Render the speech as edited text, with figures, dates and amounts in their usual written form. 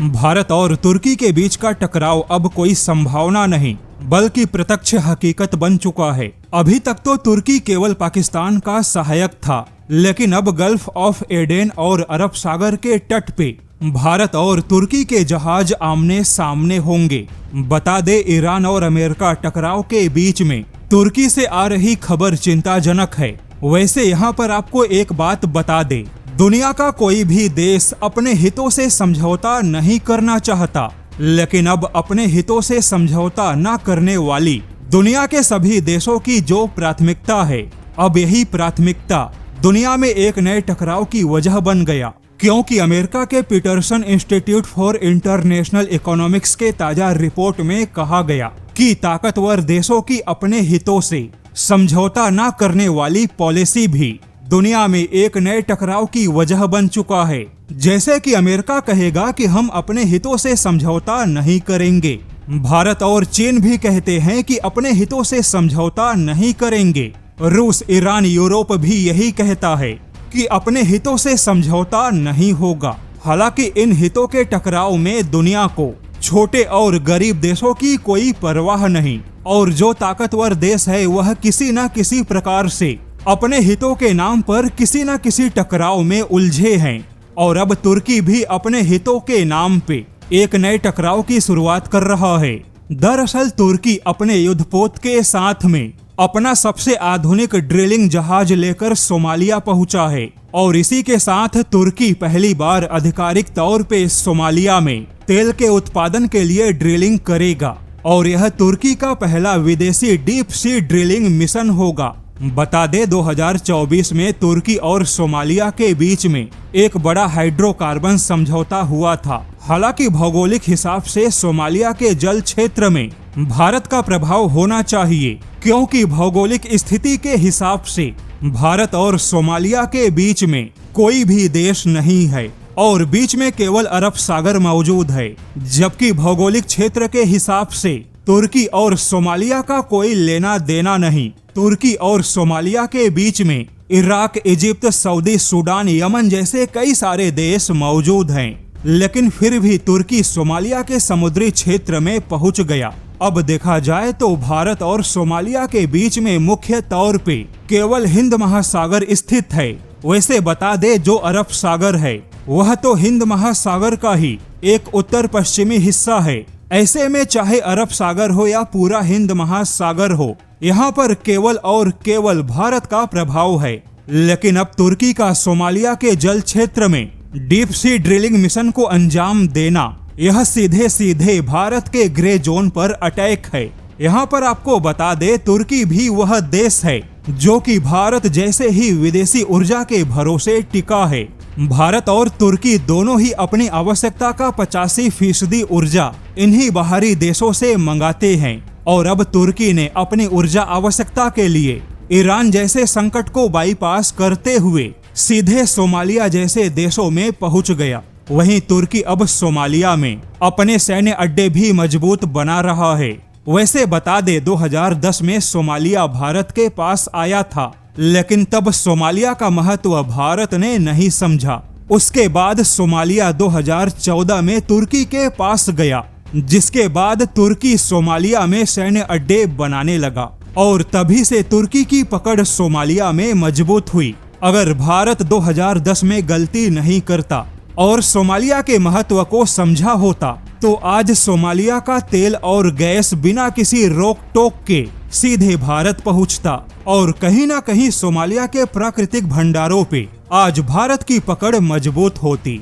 भारत और तुर्की के बीच का टकराव अब कोई संभावना नहीं बल्कि प्रत्यक्ष हकीकत बन चुका है। अभी तक तो तुर्की केवल पाकिस्तान का सहायक था, लेकिन अब गल्फ ऑफ एडेन और अरब सागर के तट पे भारत और तुर्की के जहाज आमने सामने होंगे। बता दे, ईरान और अमेरिका टकराव के बीच में तुर्की से आ रही खबर चिंताजनक है। वैसे यहाँ पर आपको एक बात बता दे, दुनिया का कोई भी देश अपने हितों से समझौता नहीं करना चाहता, लेकिन अब अपने हितों से समझौता न करने वाली दुनिया के सभी देशों की जो प्राथमिकता है, अब यही प्राथमिकता दुनिया में एक नए टकराव की वजह बन गया। क्योंकि अमेरिका के Peterson Institute for International Economics के ताजा रिपोर्ट में कहा गया कि ताकतवर देशों की अपने हितों से समझौता न करने वाली पॉलिसी भी दुनिया में एक नए टकराव की वजह बन चुका है। जैसे कि अमेरिका कहेगा कि हम अपने हितों से समझौता नहीं करेंगे, भारत और चीन भी कहते हैं कि अपने हितों से समझौता नहीं करेंगे, रूस, ईरान, यूरोप भी यही कहता है कि अपने हितों से समझौता नहीं होगा। हालांकि इन हितों के टकराव में दुनिया को छोटे और गरीब देशों की कोई परवाह नहीं, और जो ताकतवर देश है वह किसी न किसी प्रकार से अपने हितों के नाम पर किसी न किसी टकराव में उलझे हैं। और अब तुर्की भी अपने हितों के नाम पे एक नए टकराव की शुरुआत कर रहा है। दरअसल तुर्की अपने युद्धपोत के साथ में अपना सबसे आधुनिक ड्रिलिंग जहाज लेकर सोमालिया पहुंचा है, और इसी के साथ तुर्की पहली बार आधिकारिक तौर पे सोमालिया में तेल के उत्पादन के लिए ड्रिलिंग करेगा, और यह तुर्की का पहला विदेशी डीप सी ड्रिलिंग मिशन होगा। बता दे, 2024 में तुर्की और सोमालिया के बीच में एक बड़ा हाइड्रोकार्बन समझौता हुआ था। हालांकि भौगोलिक हिसाब से सोमालिया के जल क्षेत्र में भारत का प्रभाव होना चाहिए, क्योंकि भौगोलिक स्थिति के हिसाब से भारत और सोमालिया के बीच में कोई भी देश नहीं है और बीच में केवल अरब सागर मौजूद है। जबकि भौगोलिक क्षेत्र के हिसाब से तुर्की और सोमालिया का कोई लेना देना नहीं। तुर्की और सोमालिया के बीच में Iraq, Egypt, Saudi, Sudan, Yemen जैसे कई सारे देश मौजूद हैं, लेकिन फिर भी तुर्की सोमालिया के समुद्री क्षेत्र में पहुंच गया। अब देखा जाए तो भारत और सोमालिया के बीच में मुख्य तौर पे केवल हिंद महासागर स्थित है। वैसे बता दे, जो अरब सागर है वह तो हिंद महासागर का ही एक उत्तर पश्चिमी हिस्सा है। ऐसे में चाहे अरब सागर हो या पूरा हिंद महासागर हो, यहाँ पर केवल और केवल भारत का प्रभाव है। लेकिन अब तुर्की का सोमालिया के जल क्षेत्र में डीप सी ड्रिलिंग मिशन को अंजाम देना, यह सीधे सीधे भारत के ग्रे जोन पर अटैक है। यहाँ पर आपको बता दे, तुर्की भी वह देश है जो कि भारत जैसे ही विदेशी ऊर्जा के भरोसे टिका है। भारत और तुर्की दोनों ही अपनी आवश्यकता का 85% ऊर्जा इन्हीं बाहरी देशों से मंगाते हैं, और अब तुर्की ने अपनी ऊर्जा आवश्यकता के लिए ईरान जैसे संकट को बाईपास करते हुए सीधे सोमालिया जैसे देशों में पहुंच गया। वहीं तुर्की अब सोमालिया में अपने सैन्य अड्डे भी मजबूत बना रहा है। वैसे बता दे, 2010 में सोमालिया भारत के पास आया था, लेकिन तब सोमालिया का महत्व भारत ने नहीं समझा। उसके बाद सोमालिया 2014 में तुर्की के पास गया, जिसके बाद तुर्की सोमालिया में सैन्य अड्डे बनाने लगा, और तभी से तुर्की की पकड़ सोमालिया में मजबूत हुई। अगर भारत 2010 में गलती नहीं करता और सोमालिया के महत्व को समझा होता, तो आज सोमालिया का तेल और गैस बिना किसी रोक टोक के सीधे भारत पहुंचता, और कहीं ना कहीं सोमालिया के प्राकृतिक भंडारों पे आज भारत की पकड़ मजबूत होती।